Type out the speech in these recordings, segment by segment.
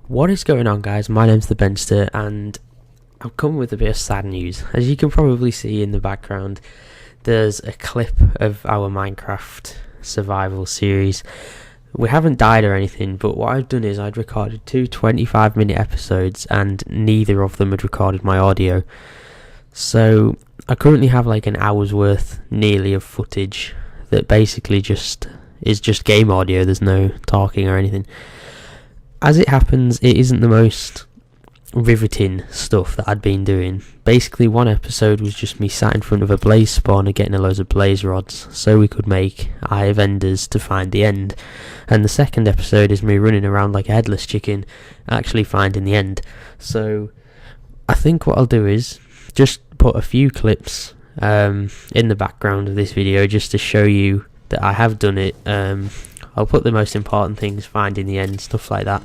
What is going on, guys? My name's the Benster, and I'm coming with a bit of sad news. As you can probably see in the background, there's a clip of our Minecraft survival series. We haven't died or anything, but what I've done is I'd recorded two 25-minute episodes, and neither of them had recorded my audio. So I currently have like an hour's worth, nearly, of footage that basically is just game audio. There's no talking or anything. As it happens, it isn't the most riveting stuff that I'd been doing. Basically, one episode was just me sat in front of a blaze spawner getting a load of blaze rods so we could make Eye of Enders to find the end. And the second episode is me running around like a headless chicken, actually finding the end. So I think what I'll do is just put a few clips in the background of this video just to show you that I have done it. I'll put the most important things, finding the end, stuff like that,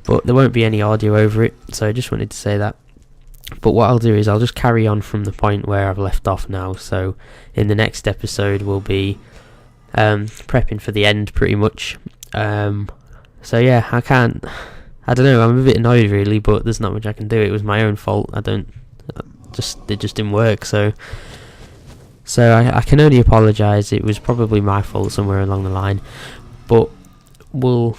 but there won't be any audio over it, so I just wanted to say that. But what I'll do is I'll just carry on from the point where I've left off now. So in the next episode we'll be prepping for the end, pretty much. So yeah, I don't know, I'm a bit annoyed really, but there's not much I can do. It was my own fault. It just didn't work, so I can only apologise. It was probably my fault somewhere along the line, but we'll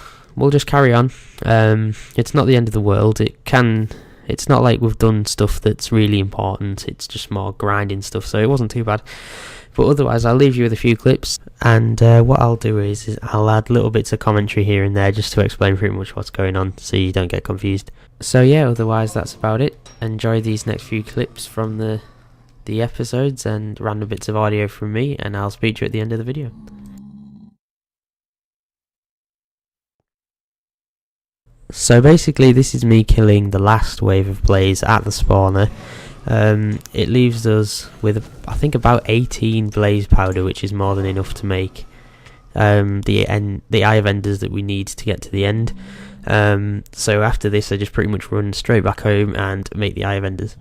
just carry on. It's not the end of the world. It's not like we've done stuff that's really important. It's just more grinding stuff, so it wasn't too bad. But otherwise, I'll leave you with a few clips, and what I'll do is I'll add little bits of commentary here and there just to explain pretty much what's going on, so you don't get confused. So yeah, otherwise that's about it. Enjoy these next few clips from the episodes and random bits of audio from me, and I'll speak to you at the end of the video. So basically this is me killing the last wave of blaze at the spawner. It leaves us with I think about 18 blaze powder, which is more than enough to make the Eye of Enders that we need to get to the end. So after this I just pretty much run straight back home and make the Eye of Enders.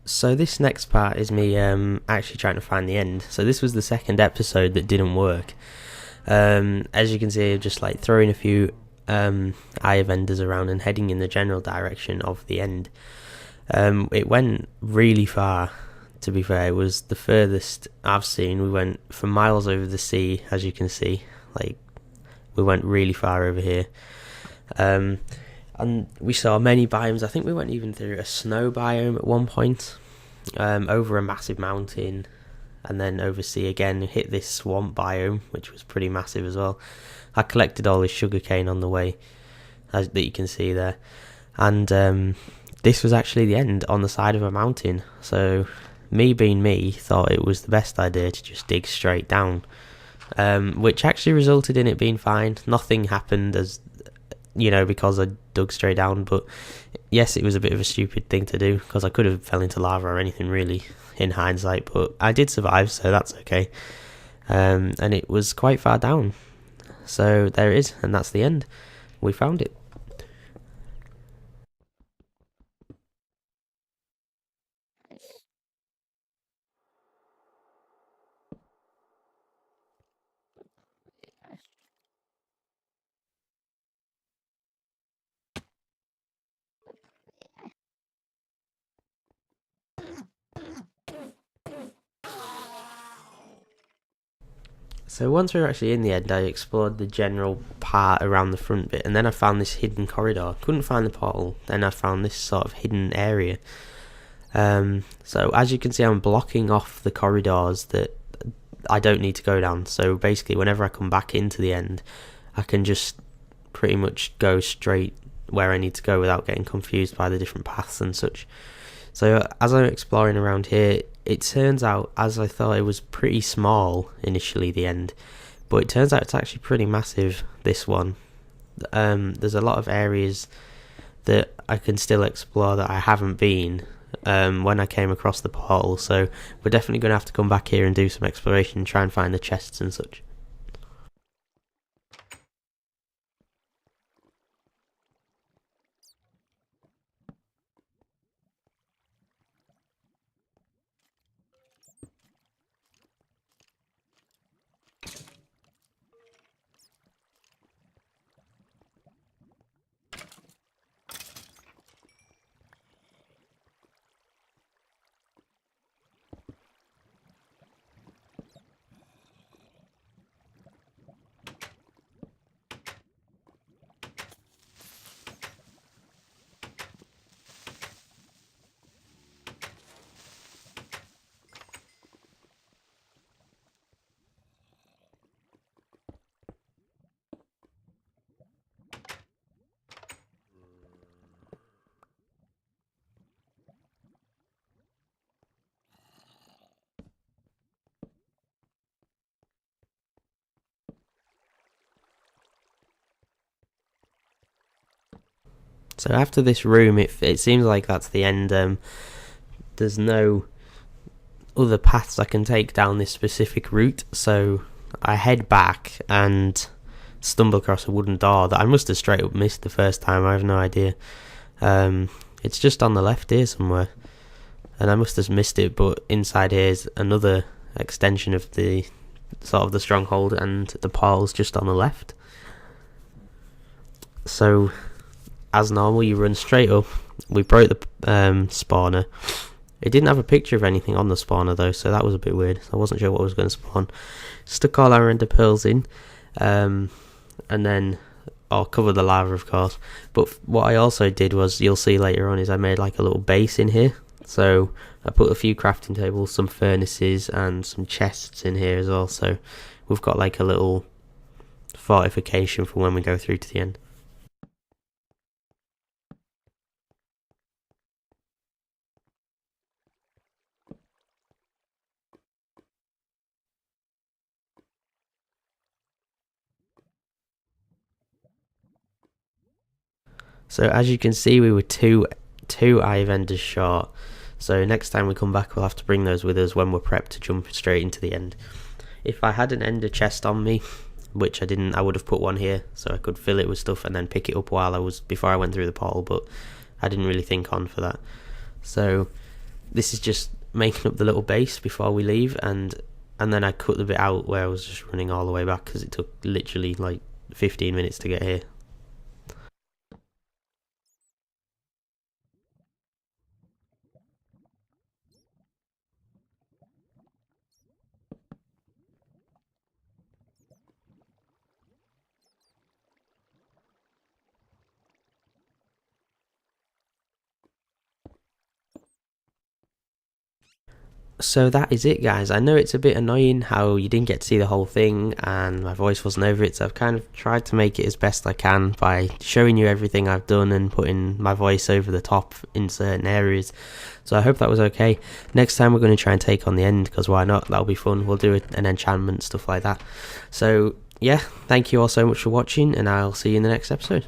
So this next part is me actually trying to find the end. So this was the second episode that didn't work. As you can see, I'm just like throwing a few Eye of Enders around and heading in the general direction of the end. It went really far, to be fair. It was the furthest I've seen. We went for miles over the sea, as you can see. Like, we went really far over here. And we saw many biomes. I think we went even through a snow biome at one point, over a massive mountain, and then over sea again, hit this swamp biome, which was pretty massive as well. I collected all this sugarcane on the way, that you can see there, and this was actually the end on the side of a mountain. So me being me, thought it was the best idea to just dig straight down, which actually resulted in it being fine. Nothing happened, as you know, because I dug straight down, but yes, it was a bit of a stupid thing to do, because I could have fell into lava or anything really, in hindsight, but I did survive, so that's okay. And it was quite far down, so there it is, and that's the end. We found it. So once we were actually in the end, I explored the general part around the front bit, and then I found this hidden corridor. Couldn't find the portal, then I found this sort of hidden area. So as you can see, I'm blocking off the corridors that I don't need to go down. So basically, whenever I come back into the end, I can just pretty much go straight where I need to go without getting confused by the different paths and such. So as I'm exploring around here, it turns out, as I thought, it was pretty small initially, the end, but it turns out it's actually pretty massive, this one. there's a lot of areas that I can still explore that I haven't been when I came across the portal, so we're definitely going to have to come back here and do some exploration and try and find the chests and such. So after this room, it seems like that's the end. There's no other paths I can take down this specific route, so I head back and stumble across a wooden door that I must have straight up missed the first time. I have no idea. It's just on the left here somewhere, and I must have missed it, but inside here is another extension of the sort of the stronghold, and the portal's just on the left. So as normal, you run straight up. We broke the spawner. It didn't have a picture of anything on the spawner though, so that was a bit weird. I wasn't sure what was going to spawn. Stuck all our ender pearls in, and then I'll cover the lava, of course. But what I also did was, you'll see later on, is I made like a little base in here. So I put a few crafting tables, some furnaces, and some chests in here as well. So we've got like a little fortification for when we go through to the end. So as you can see, we were two eye vendors short. So next time we come back, we'll have to bring those with us when we're prepped to jump straight into the end. If I had an ender chest on me, which I didn't, I would have put one here so I could fill it with stuff and then pick it up before I went through the portal, but I didn't really think on for that. So this is just making up the little base before we leave, and then I cut the bit out where I was just running all the way back because it took literally like 15 minutes to get here. So that is it, guys. I know it's a bit annoying how you didn't get to see the whole thing and my voice wasn't over it, so I've kind of tried to make it as best I can by showing you everything I've done and putting my voice over the top in certain areas. So I hope that was okay. Next time we're going to try and take on the end, because why not? That'll be fun. We'll do an enchantment, stuff like that. So yeah, thank you all so much for watching, and I'll see you in the next episode.